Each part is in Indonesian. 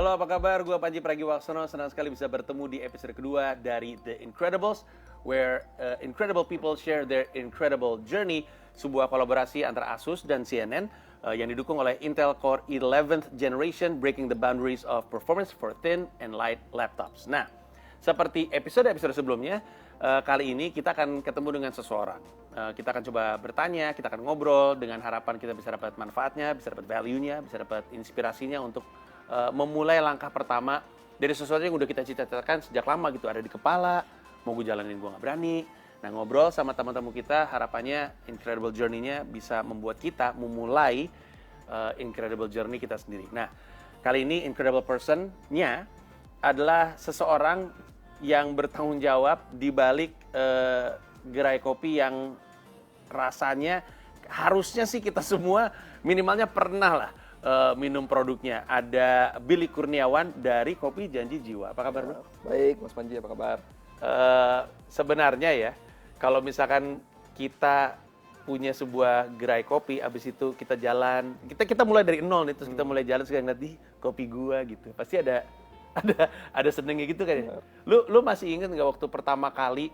Halo, apa kabar? Gua Panji Pragiwaksono. Senang sekali bisa bertemu di episode kedua dari The Incredibles, where incredible people share their incredible journey, sebuah kolaborasi antara Asus dan CNN yang didukung oleh Intel Core 11th Generation, breaking the boundaries of performance for thin and light laptops. Nah, seperti episode-episode sebelumnya, kali ini kita akan ketemu dengan seseorang. Kita akan coba bertanya, kita akan ngobrol dengan harapan kita bisa dapat manfaatnya, bisa dapat value-nya, bisa dapat inspirasinya untuk memulai langkah pertama dari sesuatu yang udah kita cita-citakan sejak lama gitu, ada di kepala, mau gue jalanin gue nggak berani. Nah, ngobrol sama teman-teman kita, harapannya incredible journey-nya bisa membuat kita memulai incredible journey kita sendiri. Nah, kali ini incredible person-nya adalah seseorang yang bertanggung jawab di balik gerai kopi yang rasanya harusnya sih kita semua minimalnya pernah lah minum produknya. Ada Billy Kurniawan dari Kopi Janji Jiwa. Apa kabar, Bro? Baik, Mas Panji, apa kabar? Sebenarnya ya, kalau misalkan kita punya sebuah gerai kopi, abis itu kita jalan, kita mulai dari nol nih, terus kita mulai jalan sekarang ngeliat di kopi gua gitu. Pasti ada senengnya gitu kan ya. Lu masih inget nggak waktu pertama kali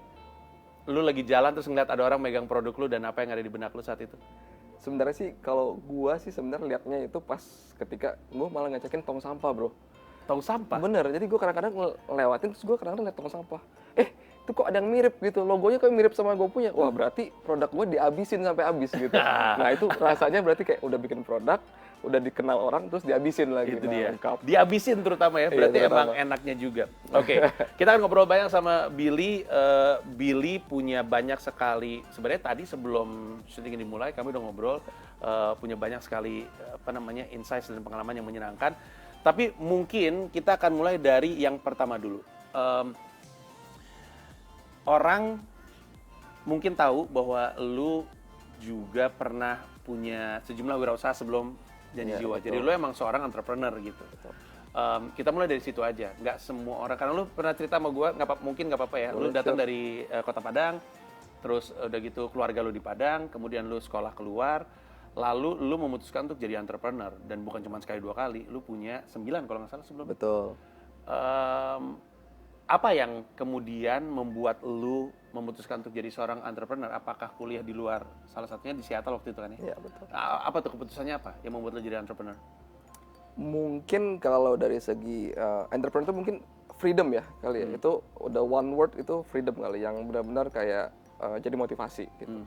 lu lagi jalan terus ngeliat ada orang megang produk lu dan apa yang ada di benak lu saat itu? Sebenarnya sih kalau gua sih sebenarnya liatnya itu pas ketika gua malah ngecekin tong sampah, Bro. Tong sampah? Bener, jadi gua kadang-kadang ngelewatin terus gua kadang-kadang liat tong sampah. Itu kok ada yang mirip gitu, logonya kayak mirip sama gua punya. Wah, berarti produk gua dihabisin sampai habis gitu. Nah, itu rasanya berarti kayak udah bikin produk, udah dikenal orang terus dihabisin lagi. Itu dia. Dihabisin terutama ya, berarti Iya, emang enaknya juga. Oke, kita akan ngobrol banyak sama Billy. Billy punya banyak sekali, sebenarnya tadi sebelum syuting ini dimulai kami udah ngobrol, punya banyak sekali insights dan pengalaman yang menyenangkan. Tapi mungkin kita akan mulai dari yang pertama dulu. Orang mungkin tahu bahwa lu juga pernah punya sejumlah wirausaha sebelum Janji Jiwa. Jadi lu emang seorang entrepreneur gitu. Kita mulai dari situ aja. Nggak semua orang, karena lu pernah cerita sama gue, mungkin nggak apa-apa ya. Lu datang dari Kota Padang, terus udah gitu keluarga lu di Padang, kemudian lu sekolah keluar, lalu lu memutuskan untuk jadi entrepreneur. Dan bukan cuma sekali dua kali, lu punya 9 kalau nggak salah sebelumnya. Betul. Apa yang kemudian membuat lu memutuskan untuk jadi seorang entrepreneur? Apakah kuliah di luar, salah satunya di Seattle waktu itu kan ya? Iya, betul. Apa tuh keputusannya apa yang membuat lu jadi entrepreneur? Mungkin kalau dari segi entrepreneur itu mungkin freedom ya kali ya. Itu udah one word itu freedom kali yang benar-benar kayak jadi motivasi gitu.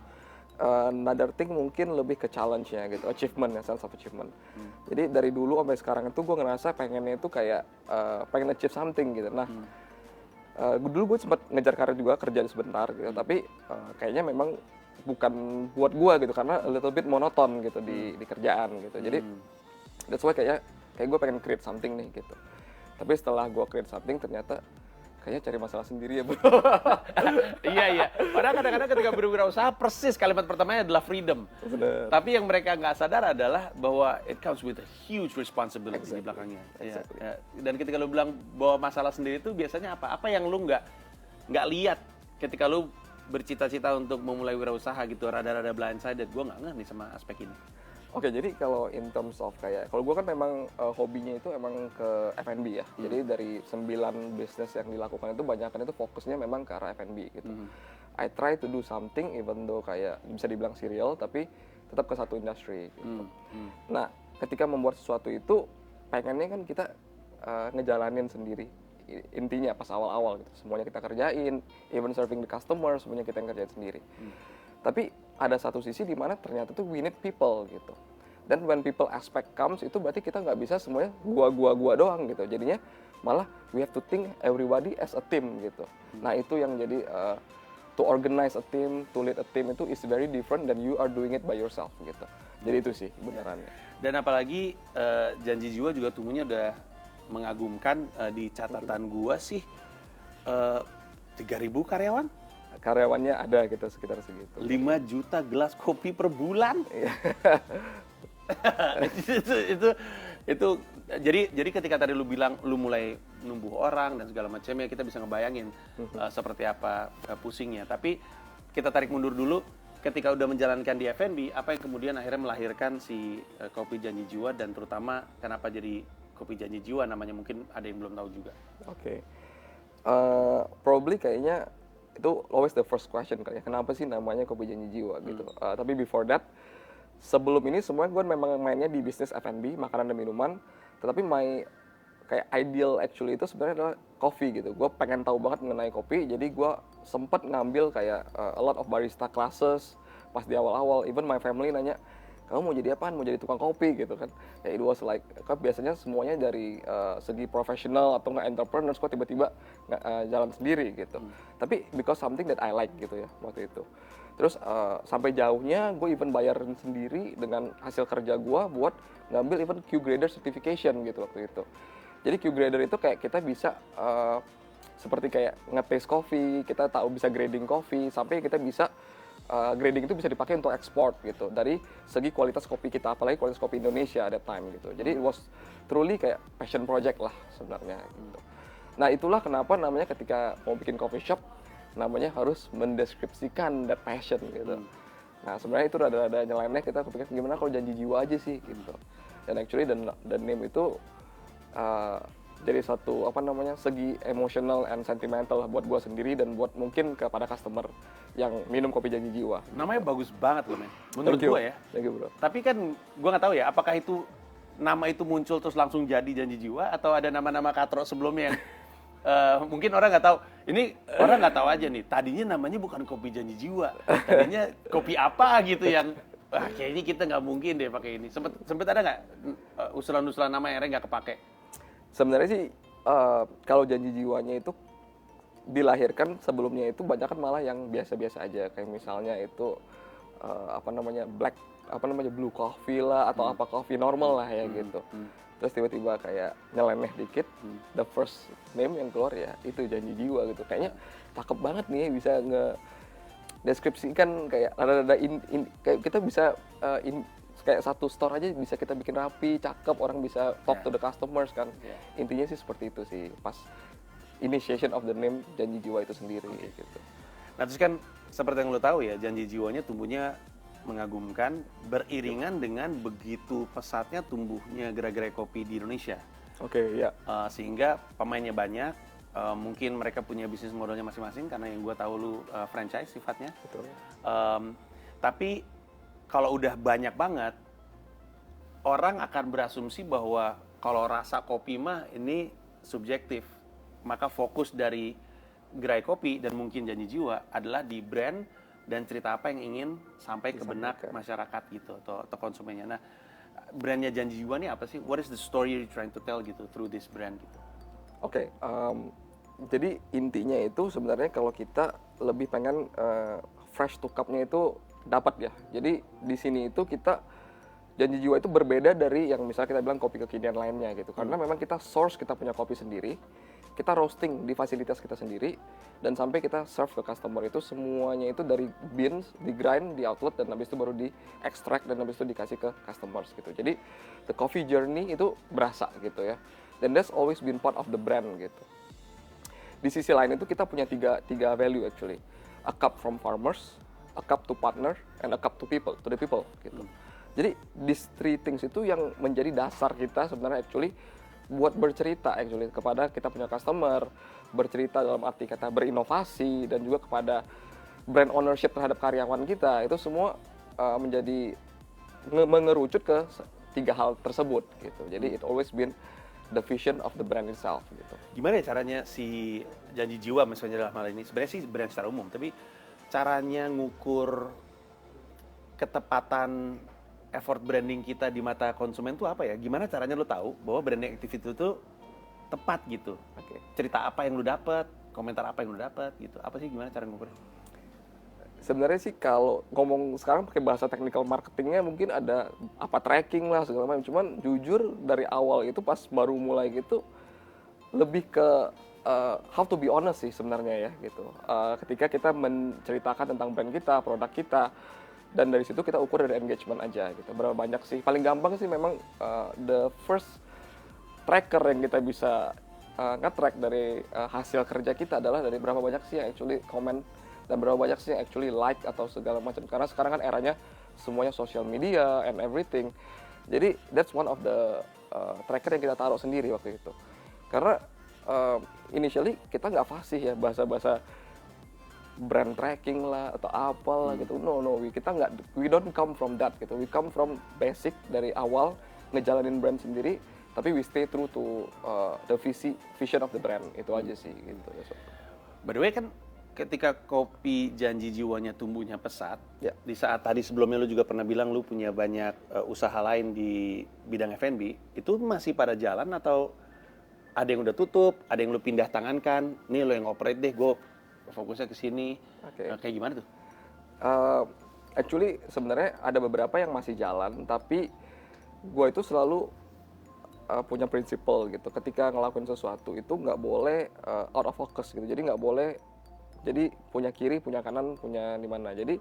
Another thing mungkin lebih ke challenge-nya gitu, achievement ya, sense of achievement. Jadi dari dulu sampai sekarang itu gue ngerasa pengennya itu kayak pengen achieve something gitu. Nah, dulu gue sempat ngejar karir juga, kerja sebentar gitu, tapi kayaknya memang bukan buat gue gitu, karena a little bit monoton gitu di kerjaan gitu. Jadi that's why kayak gue pengen create something nih gitu. Tapi setelah gue create something ternyata kayaknya cari masalah sendiri ya, Bro. Iya. Padahal kadang-kadang ketika berwirausaha persis kalimat pertamanya adalah freedom. Bener. Tapi yang mereka nggak sadar adalah bahwa it comes with a huge responsibility di belakangnya. Exactly. Ya. Dan ketika lu bilang bahwa masalah sendiri itu biasanya apa? Apa yang lu nggak lihat ketika lu bercita-cita untuk memulai wirausaha gitu, rada-rada blindsided. Gue nggak ngeh nih sama aspek ini. Oke, jadi kalau in terms of kayak, kalau gue kan memang hobinya itu emang ke F&B ya. Jadi dari 9 bisnis yang dilakukan itu banyakkan itu fokusnya memang ke arah F&B gitu. I try to do something even though kayak bisa dibilang serial, tapi tetap ke satu industri gitu. Nah, ketika membuat sesuatu itu pengennya kan kita ngejalanin sendiri. Intinya pas awal-awal gitu, semuanya kita kerjain, even serving the customer, semuanya kita yang kerjain sendiri. Tapi ada satu sisi di mana ternyata tuh we need people gitu. Dan when people aspect comes, itu berarti kita nggak bisa semuanya gua doang gitu. Jadinya malah we have to think everybody as a team gitu. Nah, itu yang jadi to organize a team, to lead a team itu is very different than you are doing it by yourself gitu. Jadi itu sih benerannya. Dan apalagi Janji Jiwa juga tumbuhnya udah mengagumkan. Di catatan gua sih 3.000 karyawan. Karyawannya ada gitu sekitar segitu. 5 juta gelas kopi per bulan. itu jadi ketika tadi lu bilang lu mulai numbuh orang dan segala macamnya, kita bisa ngebayangin seperti apa pusingnya. Tapi kita tarik mundur dulu, ketika udah menjalankan di F&B, apa yang kemudian akhirnya melahirkan si Kopi Janji Jiwa, dan terutama kenapa jadi Kopi Janji Jiwa namanya, mungkin ada yang belum tahu juga. Oke. Probably kayaknya itu always the first question kali ya. Kenapa sih namanya Kopi Janji Jiwa gitu. Tapi before that, sebelum ini semua gue memang mainnya di bisnis F&B, makanan dan minuman. Tetapi kayak ideal actually itu sebenarnya adalah coffee gitu. Gue pengen tahu banget mengenai kopi, jadi gue sempet ngambil kayak a lot of barista classes pas di awal-awal. Even my family nanya, kamu mau jadi apaan? Mau jadi tukang kopi gitu kan? Ya it was like, kan biasanya semuanya dari segi profesional atau nggak entrepreneurs, kok tiba-tiba jalan sendiri gitu. Tapi because something that I like gitu ya waktu itu. Terus sampai jauhnya gue even bayarin sendiri dengan hasil kerja gue buat ngambil even Q Grader certification gitu waktu itu. Jadi Q Grader itu kayak kita bisa seperti kayak nge-taste coffee, kita tahu bisa grading coffee, sampai kita bisa grading itu bisa dipakai untuk ekspor gitu dari segi kualitas kopi kita, apalagi kualitas kopi Indonesia at that time gitu. Jadi it was truly kayak passion project lah sebenarnya gitu. Nah itulah kenapa namanya ketika mau bikin coffee shop namanya harus mendeskripsikan that passion gitu. Nah sebenarnya itu rada-rada nyeleneh, kita kepikir gimana kalau Janji Jiwa aja sih gitu. Dan actually dan name itu jadi satu segi emotional and sentimental lah buat gue sendiri dan buat mungkin kepada customer yang minum kopi Janji Jiwa. Namanya bagus banget loh, men. Menurut gue ya. Thank you, bro. Tapi kan gue nggak tahu ya, apakah itu nama itu muncul terus langsung jadi Janji Jiwa atau ada nama-nama katro sebelumnya yang mungkin orang nggak tahu. Ini orang nggak tahu aja nih. Tadinya namanya bukan kopi Janji Jiwa, tadinya kopi apa gitu yang kayaknya kita nggak mungkin deh pakai ini. Sempet ada nggak usulan-usulan nama yang akhirnya nggak kepake? Sebenarnya sih kalau Janji Jiwanya itu dilahirkan sebelumnya itu banyak kan malah yang biasa-biasa aja, kayak misalnya itu blue coffee lah atau apa coffee normal lah ya gitu. Terus tiba-tiba kayak nyeleneh dikit, the first name yang keluar ya itu Janji Jiwa gitu. Kayaknya cakep banget nih, bisa nge-deskripsikan kayak rada-rada kayak kita bisa kayak satu store aja bisa kita bikin rapi, cakep, orang bisa talk to the customers kan. Intinya sih seperti itu sih pas initiation of the name Janji Jiwa itu sendiri gitu. Nah terus kan seperti yang lo tahu ya, Janji Jiwanya tumbuhnya mengagumkan beriringan dengan begitu pesatnya tumbuhnya gerai-gerai kopi di Indonesia. Oke, ya. Sehingga pemainnya banyak, mungkin mereka punya bisnis modelnya masing-masing karena yang gue tahu lu franchise sifatnya. Betul. Tapi kalau udah banyak banget, orang akan berasumsi bahwa kalau rasa kopi mah ini subjektif. Maka fokus dari gerai kopi dan mungkin Janji Jiwa adalah di brand dan cerita apa yang ingin sampai ke benak masyarakat gitu atau konsumennya. Nah, brandnya Janji Jiwa ini apa sih? What is the story you're trying to tell gitu through this brand gitu? Oke, jadi intinya itu sebenarnya kalau kita lebih pengen fresh to cup-nya itu dapat ya. Jadi di sini itu kita Janji Jiwa itu berbeda dari yang misalnya kita bilang kopi kekinian lainnya gitu. Karena memang kita source, kita punya kopi sendiri, kita roasting di fasilitas kita sendiri, dan sampai kita serve ke customer itu semuanya itu dari beans, di grind, di outlet, dan habis itu baru di extract, dan habis itu dikasih ke customers gitu. Jadi the coffee journey itu berasa gitu ya. Dan that's always been part of the brand gitu. Di sisi lain itu kita punya tiga value actually. A cup from farmers, a cup to partner, and a cup to people, to the people gitu. Jadi these three things itu yang menjadi dasar kita sebenarnya actually buat bercerita actually kepada kita punya customer, bercerita dalam arti kata berinovasi, dan juga kepada brand ownership terhadap karyawan kita. Itu semua menjadi mengerucut ke tiga hal tersebut gitu. Jadi it always been the vision of the brand itself gitu. Gimana ya caranya si Janji Jiwa misalnya dalam hal ini, sebenarnya sih brand secara umum, tapi caranya ngukur ketepatan effort branding kita di mata konsumen tuh apa ya? Gimana caranya lo tahu bahwa branding activity itu tepat gitu? Oke. Cerita apa yang lo dapat, komentar apa yang lo dapat gitu? Apa sih, gimana cara ngukurnya? Sebenarnya sih kalau ngomong sekarang pakai bahasa technical marketingnya mungkin ada apa tracking lah segala macam. Cuman jujur dari awal itu pas baru mulai gitu lebih ke how to be honest sih sebenarnya ya gitu. Ketika kita menceritakan tentang brand kita, produk kita, dan dari situ kita ukur dari engagement aja gitu. Berapa banyak sih? Paling gampang sih memang the first tracker yang kita bisa nge-track dari hasil kerja kita adalah dari berapa banyak sih yang actually comment dan berapa banyak sih yang actually like atau segala macam. Karena sekarang kan eranya semuanya social media and everything. Jadi that's one of the tracker yang kita taruh sendiri waktu itu. Karena initially kita nggak fasih ya bahasa-bahasa brand tracking lah atau apalah gitu. No, we don't come from that gitu. We come from basic dari awal ngejalanin brand sendiri, tapi we stay true to the vision of the brand. Itu aja sih gitu. By the way kan ketika kopi Janji Jiwanya tumbuhnya pesat, Ya. di saat tadi sebelumnya lu juga pernah bilang lu punya banyak usaha lain di bidang F&B, itu masih pada jalan atau ada yang udah tutup, ada yang lu pindah tangankan, nih lo yang operate deh, gue fokusnya ke sini. Oke. Kayak gimana tuh? Actually sebenarnya ada beberapa yang masih jalan, tapi gue itu selalu punya prinsipal gitu. Ketika ngelakuin sesuatu itu nggak boleh out of focus gitu. Jadi nggak boleh. Jadi punya kiri, punya kanan, punya di mana. Jadi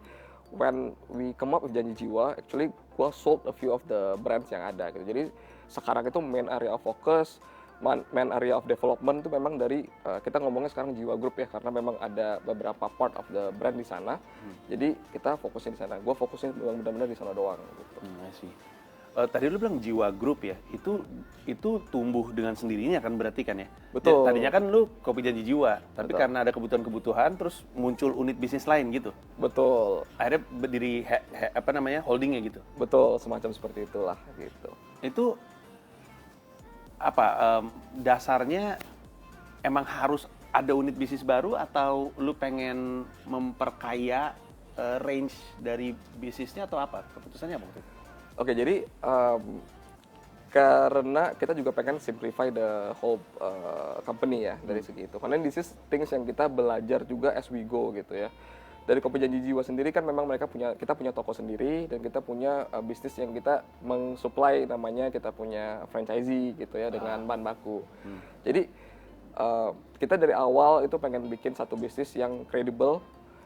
when we come up with Janji Jiwa, actually gue sold a few of the brands yang ada gitu. Jadi sekarang itu main area of focus, main area of development itu memang dari kita ngomongnya sekarang Jiwa Group ya, karena memang ada beberapa part of the brand di sana. Jadi kita fokusnya di sana. Gue fokusnya benar-benar di sana doang gitu. I see. Tadi lu bilang Jiwa Group ya, itu tumbuh dengan sendirinya kan berarti kan ya? Betul. Tadinya kan lu Kopi Janji Jiwa, tapi Betul. karena ada kebutuhan-kebutuhan terus muncul unit bisnis lain gitu. Betul. Akhirnya berdiri holdingnya gitu. Betul, semacam seperti itulah gitu. Itu apa dasarnya emang harus ada unit bisnis baru atau lu pengen memperkaya range dari bisnisnya atau apa? Keputusannya apa waktu itu? Oke, jadi karena kita juga pengen simplify the whole company ya dari segi itu. Karena this is things yang kita belajar juga as we go gitu ya. Dari Kopi Janji Jiwa sendiri kan memang kita punya toko sendiri dan kita punya bisnis yang kita mensupply, namanya kita punya franchisee gitu ya dengan bahan baku. Jadi kita dari awal itu pengen bikin satu bisnis yang kredibel,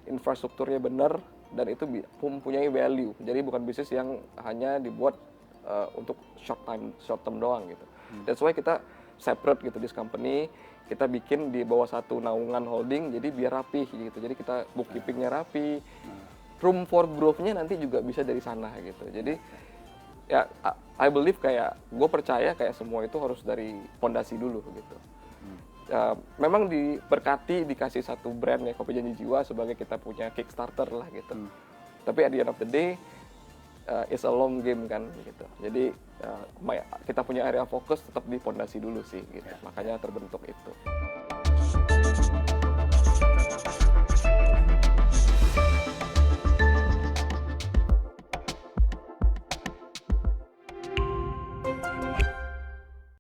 infrastrukturnya benar, dan itu mempunyai value. Jadi bukan bisnis yang hanya dibuat untuk short term doang gitu. That's why kita separate gitu this company. Kita bikin di bawah satu naungan holding, jadi biar rapi gitu. Jadi kita bookkeepingnya rapi. Room for growth-nya nanti juga bisa dari sana gitu. Jadi ya I believe kayak gue percaya kayak semua itu harus dari fondasi dulu gitu. Memang diberkati dikasih satu brand ya Kopi Janji Jiwa sebagai kita punya Kickstarter lah gitu. Tapi at the end of the day it's a long game kan gitu. Jadi kita punya area fokus tetap di fondasi dulu sih gitu. Makanya terbentuk itu.